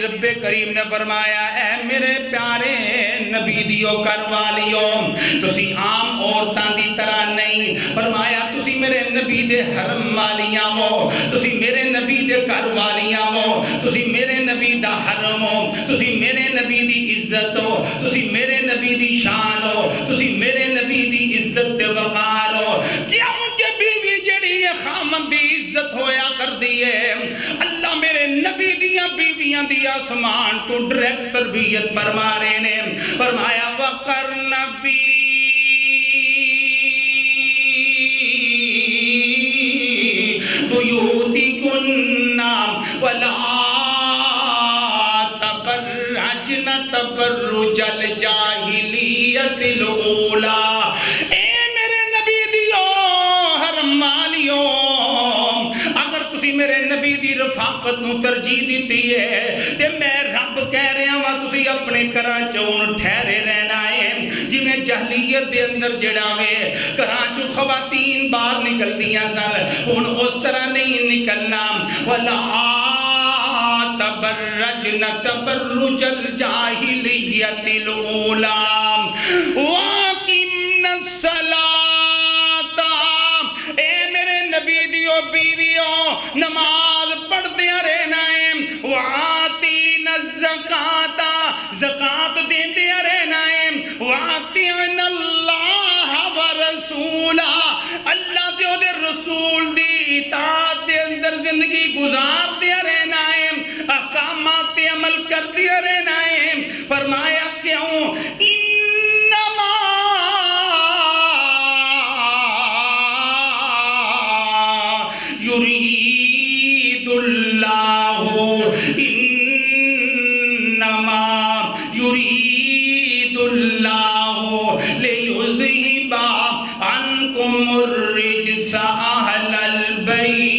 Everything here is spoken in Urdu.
رب کریم نے فرمایا اے میرے پیارے نبی دیو کر والیو تسی عام عورتاں دی طرح نہیں فرمایا تسی میرے نبی دے حرم والیاں ہو تسی میرے نبی دے گھر والیاں ہو تسی میرے نبی دا حرم ہو تسی میرے نبی دی عزت ہو تسی میرے نبی دی شان ہو تسی میرے نبی دی عزت سے وقار ہو کیونکہ بیوی جڑی ہے خامن دی عزت ہویا کر دیئے اللہ میرے نبی دیاں بیویاں دی آسمان تو ڈریکٹ تربیت فرما رہے نے فرمایا وَقَرْنَ فِي بُيُوتِكُنَّ وَلَا تَبَرَّجْنَ تَبَرُّجَ الْجَاهِلِيَّةِ الْأُولَى اے میرے نبی دیو حرم والیو اگر تسی میرے نبی دی رفاقت نو ترجیح دیتی ہے تے میں رب کہہ رہا ہاں تسی اپنے گھراں چ ہن ٹھہرے رہنا ہے جویں جاہلیت دے اندر جڑا وے گھراں چ خواتین باہر نکلدیاں سن ہن اس طرح نہیں نکلنا ولا تبرجن تبرج الجاہلیت الاولی واقمنا الصلاۃ اے میرے نبی دیو بیویوں نماز پڑھدے رہنا ہے وآتینا الزکاۃ زکات دیندے رہنا ہے واطیعنا اللہ ورسولہ اللہ تے دے رسول دی اطاعت دے اندر زندگی گزار دے رہنا ہے احکامات تے عمل کر دے رہنا ہے فرمایا کیوں انما یرید اللہ انما یرید اللہ لیذہب عنکم الرجس اہل البیت